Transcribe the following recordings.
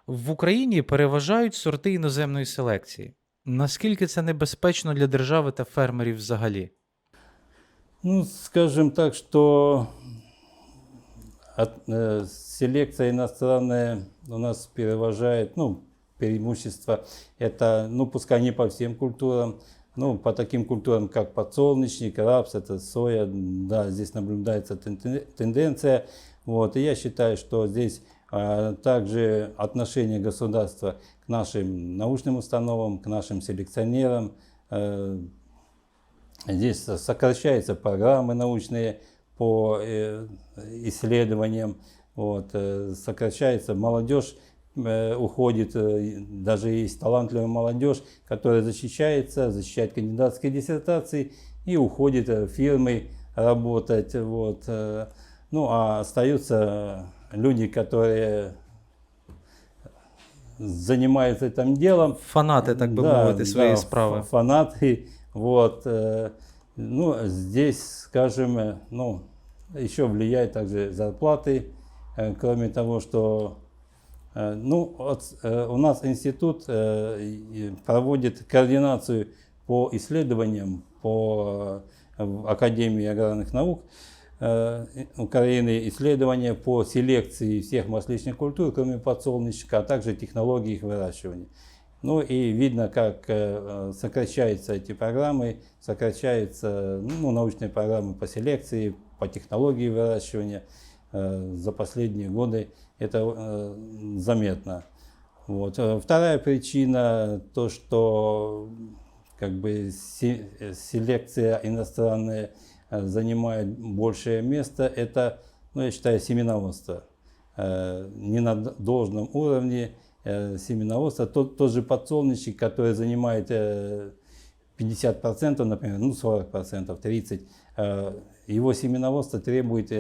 В Україні переважають сорти іноземної селекції. Наскільки це небезпечно для держави та фермерів взагалі? Ну, скажем так, что селекция иностранная у нас переважает, ну, преимущество это, ну, пускай не по всем культурам, ну, по таким культурам, как подсолнечник, рапс, это соя, да, здесь наблюдается тенденция. Вот, и я считаю, что здесь также отношение государства к нашим научным установам, к нашим селекционерам, здесь сокращаются программы научные по исследованиям, вот, сокращается молодежь, уходит, даже есть талантливая молодежь, которая защищает кандидатские диссертации и уходит в фирмы работать. Вот. Ну, а остаются люди, которые занимаются этим делом. Фанати, так би Да, мовити, своєї да, справи. фанаты. Вот. Ну, здесь, скажем, ну, еще влияет также зарплаты, кроме того, что ну, у нас институт проводит координацию по исследованиям по Академии аграрных наук Украины, исследования по селекции всех масличных культур, кроме подсолнечника, а также технологии их выращивания. Ну и видно, как сокращаются эти программы, сокращаются, ну, научные программы по селекции, по технологии выращивания за последние годы. Это заметно. Вот. Вторая причина, то, что как бы селекция иностранная занимает большее место, это, ну, я считаю, семеноводство. Не на должном уровне семеноводства. Тот же подсолнечник, который занимает 50%, например, ну 40%, 30%, его семеноводство требует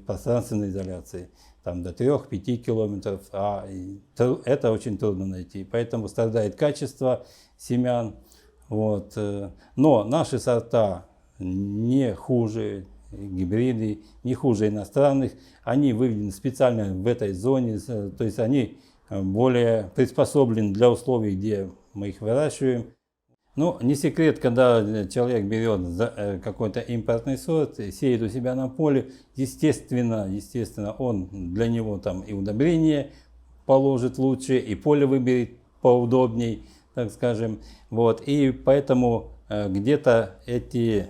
пространственной изоляции, там до 3-5 километров, а это очень трудно найти, поэтому страдает качество семян. Вот. Но наши сорта не хуже, гибриды, не хуже иностранных, они выведены специально в этой зоне, то есть они более приспособлены для условий, где мы их выращиваем. Ну, не секрет, когда человек берет какой-то импортный сорт, сеет у себя на поле, естественно, он для него там и удобрение положит лучше, и поле выберет поудобней, так скажем. Вот. И поэтому где-то эти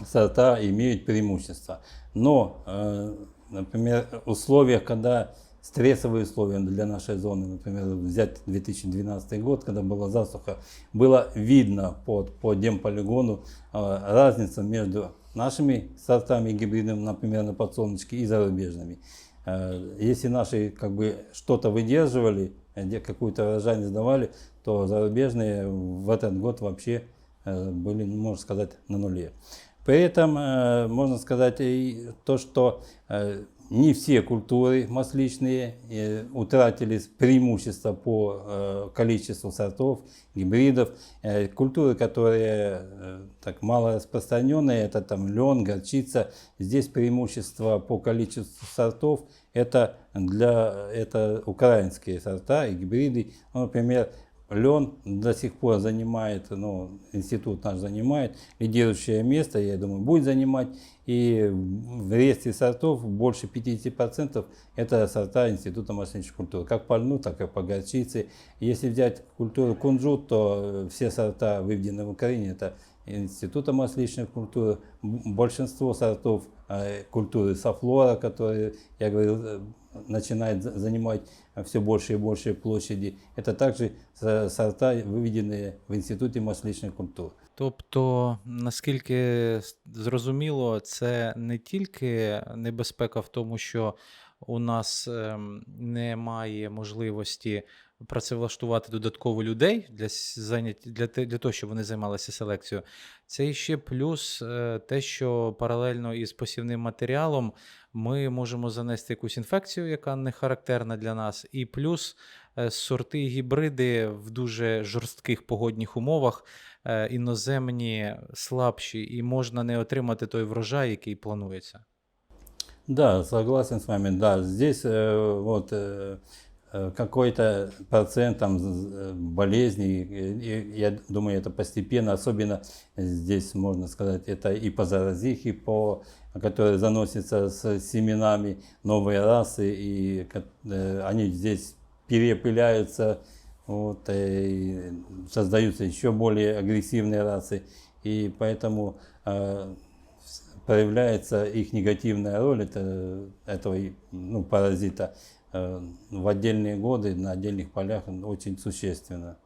сорта имеют преимущество. Но, например, в условиях, когда стрессовые условия для нашей зоны, например, взять 2012 год, когда была засуха, было видно по демполигону разницу между нашими сортами гибридными, например, на подсолнечке, и зарубежными. Если наши как бы что-то выдерживали, где какую-то урожайность давали, то зарубежные в этот год вообще были, можно сказать, на нуле. При этом можно сказать и то, что не все культуры масличные утратили преимущество по количеству сортов, гибридов. Культуры, которые так мало распространенные, это там лен, горчица. Здесь преимущество по количеству сортов это украинские сорта и гибриды. Ну, например, лен до сих пор занимает, ну, институт наш занимает лидирующее место, я думаю, будет занимать. И в реестре сортов больше 50% это сорта Института масличных культур, как по льну, так и по горчице. Если взять культуру кунжут, то все сорта, выведенные в Украине, это Института масличных культур. Большинство сортов культуры софлора, которые, я говорил, начинает занимать все больше и больше площади. Это также сорта, выведенные в Институте масличных культур. Тобто, наскільки зрозуміло, це не тільки небезпека в тому, що у нас немає можливості працевлаштувати додатково людей для того, щоб вони займалися селекцією. Це ще плюс те, що паралельно із посівним матеріалом ми можемо занести якусь інфекцію, яка не характерна для нас, і плюс сорти і гібриди в дуже жорстких погодних умовах іноземні слабші, і можна не отримати той врожай, який планується. Да, согласен с вами. Да, здесь вот какой-то процент там болезней, я думаю, это постепенно, особенно здесь, можно сказать, это и по заразихе, которые заносятся с семенами новые расы, и они здесь перепыляются, вот, и создаются еще более агрессивные расы, и поэтому проявляется их негативная роль этого паразита в отдельные годы на отдельных полях очень существенно.